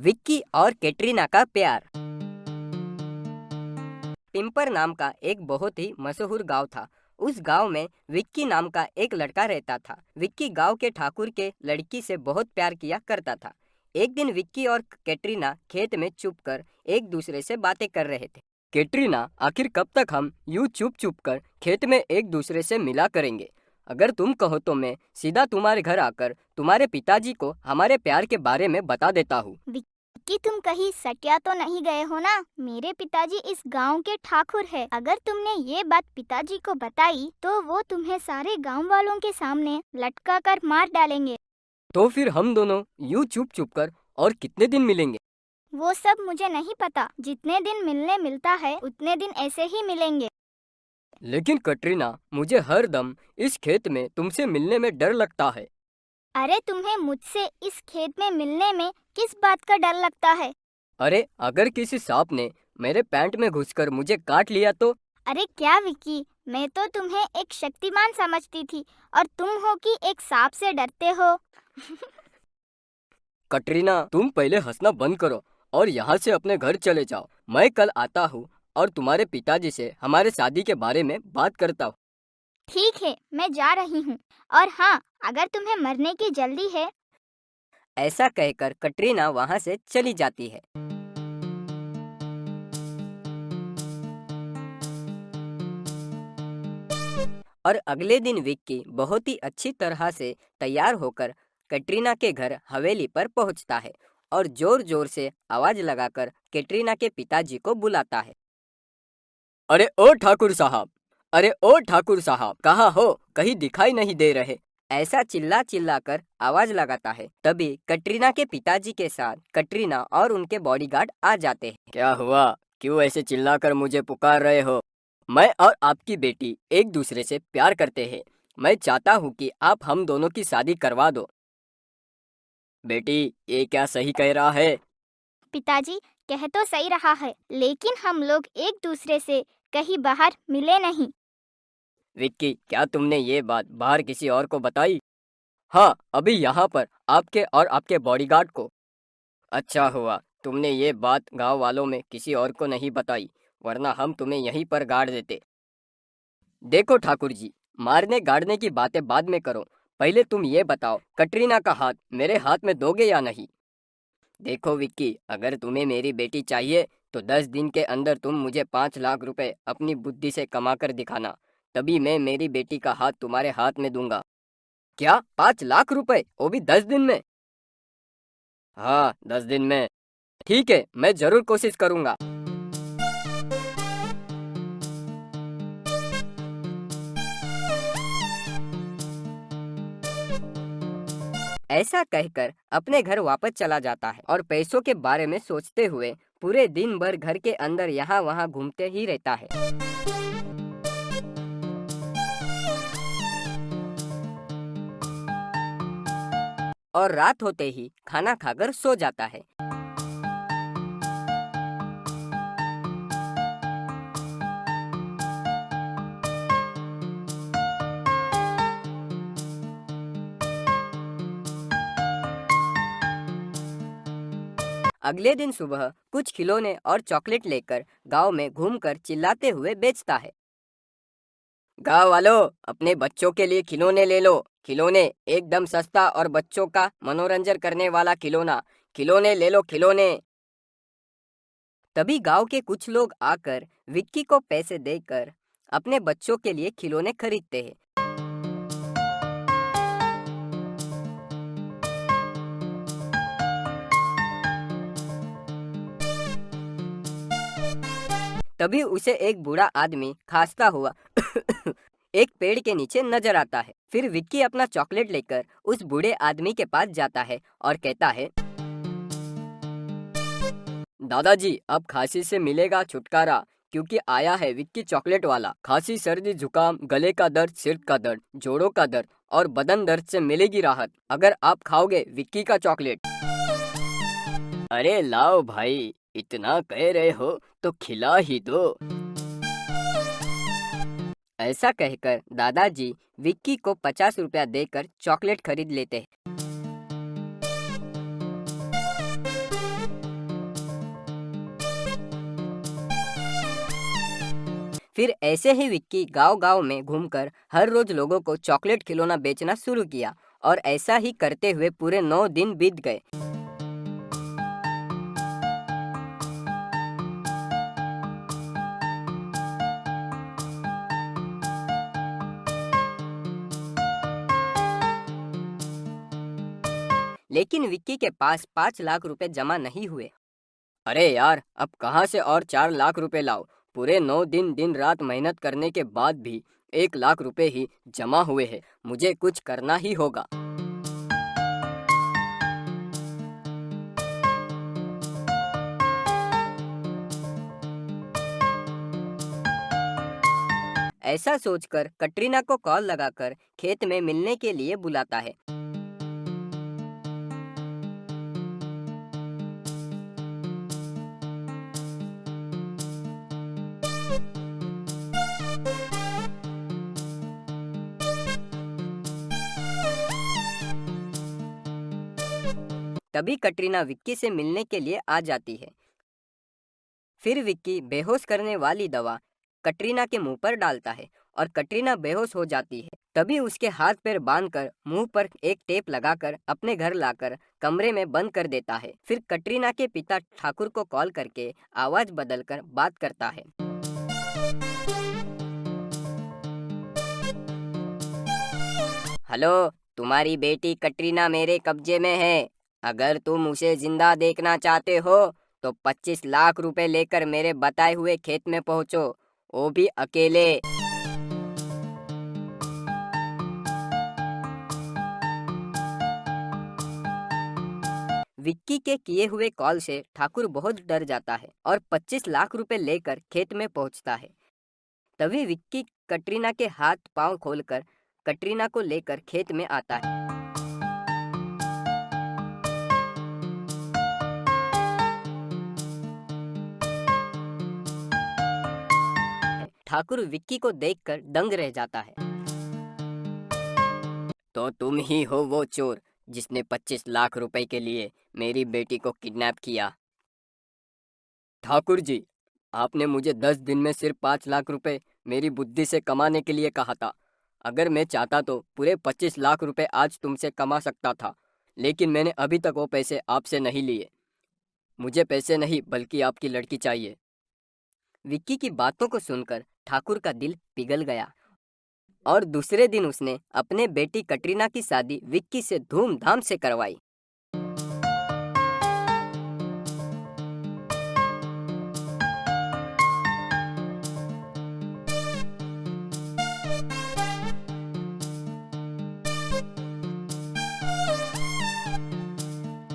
विक्की और कैटरीना का प्यार। पिंपर नाम का एक बहुत ही मशहूर गांव था। उस गांव में विक्की नाम का एक लड़का रहता था। विक्की गांव के ठाकुर के लड़की से बहुत प्यार किया करता था। एक दिन विक्की और कैटरीना खेत में चुप कर एक दूसरे से बातें कर रहे थे। कैटरीना, आखिर कब तक हम यूं चुप चुप कर खेत में एक दूसरे से मिला करेंगे? अगर तुम कहो तो मैं सीधा तुम्हारे घर आकर तुम्हारे पिताजी को हमारे प्यार के बारे में बता देता हूँ। विक्की, तुम कहीं सटिया तो नहीं गए हो ना? मेरे पिताजी इस गांव के ठाकुर है। अगर तुमने ये बात पिताजी को बताई तो वो तुम्हें सारे गांव वालों के सामने लटका कर मार डालेंगे। तो फिर हम दोनों यूं चुप चुप कर और कितने दिन मिलेंगे? वो सब मुझे नहीं पता। जितने दिन मिलने मिलता है उतने दिन ऐसे ही मिलेंगे। लेकिन कटरीना, मुझे हर दम इस खेत में तुमसे मिलने में डर लगता है। अरे, तुम्हें मुझसे इस खेत में मिलने में किस बात का डर लगता है? अरे, अगर किसी सांप ने मेरे पैंट में घुसकर मुझे काट लिया तो? अरे क्या विक्की, मैं तो तुम्हें एक शक्तिमान समझती थी और तुम हो कि एक सांप से डरते हो। कटरीना, तुम पहले हंसना बंद करो और यहाँ से अपने घर चले जाओ। मैं कल आता हूँ और तुम्हारे पिताजी से हमारे शादी के बारे में बात करता हूँ। ठीक है, मैं जा रही हूँ। और हाँ, अगर तुम्हें मरने की जल्दी है। ऐसा कहकर कटरीना वहाँ से चली जाती है। और अगले दिन विक्की बहुत ही अच्छी तरह से तैयार होकर कैटरीना के घर हवेली पर पहुंचता है और जोर जोर से आवाज लगाकर कैटरीना के पिताजी को बुलाता है। अरे ओ ठाकुर साहब, अरे ओ ठाकुर साहब, कहाँ हो? कहीं दिखाई नहीं दे रहे। ऐसा चिल्ला चिल्ला कर आवाज लगाता है। तभी कैटरीना के पिताजी के साथ कैटरीना और उनके बॉडीगार्ड आ जाते हैं। क्या हुआ? क्यों ऐसे चिल्लाकर मुझे पुकार रहे हो? मैं और आपकी बेटी एक दूसरे से प्यार करते हैं। मैं चाहता हूँ कि आप हम दोनों की शादी करवा दो। बेटी, ये क्या सही कह रहा है? पिताजी, कह तो सही रहा है, लेकिन हम लोग एक दूसरे से कहीं बाहर मिले नहीं। विक्की, क्या तुमने ये बात बाहर किसी और को बताई? हाँ, अभी यहाँ पर आपके और आपके बॉडीगार्ड को। अच्छा हुआ तुमने ये बात गांव वालों में किसी और को नहीं बताई, वरना हम तुम्हें यहीं पर गाड़ देते। देखो ठाकुर जी, मारने गाड़ने की बातें बाद में करो। पहले तुम ये बताओ, कटरीना का हाथ मेरे हाथ में दोगे या नहीं? देखो विक्की, अगर तुम्हें मेरी बेटी चाहिए तो 10 दिन के अंदर तुम मुझे 5 लाख रुपए अपनी बुद्धि से कमा कर दिखाना, तभी मैं मेरी बेटी का हाथ तुम्हारे हाथ में दूंगा। क्या 5 लाख रुपए, वो भी 10 दिन में? हाँ, 10 दिन में। ठीक है, मैं जरूर कोशिश करूंगा। ऐसा कहकर अपने घर वापस चला जाता है और पैसों के बारे में सोचते हुए पूरे दिन भर घर के अंदर यहाँ वहाँ घूमते ही रहता है। और रात होते ही खाना खाकर सो जाता है। अगले दिन सुबह कुछ खिलौने और चॉकलेट लेकर गांव में घूमकर चिल्लाते हुए बेचता है। गांव वालों, अपने बच्चों के लिए खिलौने ले लो। खिलौने एकदम सस्ता और बच्चों का मनोरंजन करने वाला खिलौना। खिलौने ले लो, खिलौने। तभी गांव के कुछ लोग आकर विक्की को पैसे देकर अपने बच्चों के लिए खिलौने खरीदते हैं। तभी उसे एक बूढ़ा आदमी खांसता हुआ एक पेड़ के नीचे नजर आता है। फिर विक्की अपना चॉकलेट लेकर उस बूढ़े आदमी के पास जाता है और कहता है, दादाजी, अब खांसी से मिलेगा छुटकारा, क्योंकि आया है विक्की चॉकलेट वाला। खांसी, सर्दी, जुकाम, गले का दर्द, सिर का दर्द, जोड़ों का दर्द और बदन दर्द से मिलेगी राहत, अगर आप खाओगे विक्की का चॉकलेट। अरे लाओ भाई, इतना कह रहे हो तो खिला ही दो। ऐसा कहकर दादाजी विक्की को 50 रुपया देकर चॉकलेट खरीद लेते हैं। फिर ऐसे ही विक्की गांव-गांव में घूमकर हर रोज लोगों को चॉकलेट खिलौना बेचना शुरू किया और ऐसा ही करते हुए पूरे 9 दिन बीत गए। लेकिन विक्की के पास 5 लाख रुपए जमा नहीं हुए। अरे यार, अब कहाँ से और 4 लाख रुपए लाओ? पूरे 9 दिन दिन रात मेहनत करने के बाद भी 1 लाख रुपए ही जमा हुए हैं। मुझे कुछ करना ही होगा। ऐसा सोचकर कटरीना को कॉल लगाकर खेत में मिलने के लिए बुलाता है। तभी कटरीना विक्की से मिलने के लिए आ जाती है। फिर विक्की बेहोश करने वाली दवा कटरीना के मुंह पर डालता है और कटरीना बेहोश हो जाती है। तभी उसके हाथ पैर बांधकर मुंह पर एक टेप लगाकर अपने घर लाकर कमरे में बंद कर देता है। फिर कटरीना के पिता ठाकुर को कॉल करके आवाज बदलकर बात करता है। हेलो, तुम्हारी बेटी कटरीना मेरे कब्जे में है। अगर तुम उसे जिंदा देखना चाहते हो तो 25 लाख रुपए लेकर मेरे बताए हुए खेत में पहुंचो, वो भी अकेले। विक्की के किए हुए कॉल से ठाकुर बहुत डर जाता है और 25 लाख रुपए लेकर खेत में पहुंचता है। तभी विक्की कटरीना के हाथ पांव खोलकर कटरीना को लेकर खेत में आता है। ठाकुर विक्की को देखकर दंग रह जाता है। तो तुम ही हो वो चोर जिसने 25 लाख रुपए के लिए मेरी बेटी को किडनैप किया। ठाकुर जी, आपने मुझे 10 दिन में सिर्फ 5 लाख रुपए मेरी बुद्धि से कमाने के लिए कहा था। अगर मैं चाहता तो पूरे 25 लाख रुपए आज तुमसे कमा सकता था, लेकिन मैंने अभी तक वो पैसे आपसे नहीं लिए। मुझे पैसे नहीं बल्कि आपकी लड़की चाहिए। विक्की की बातों को सुनकर ठाकुर का दिल पिघल गया और दूसरे दिन उसने अपने बेटी कटरीना की शादी विक्की से धूमधाम से करवाई।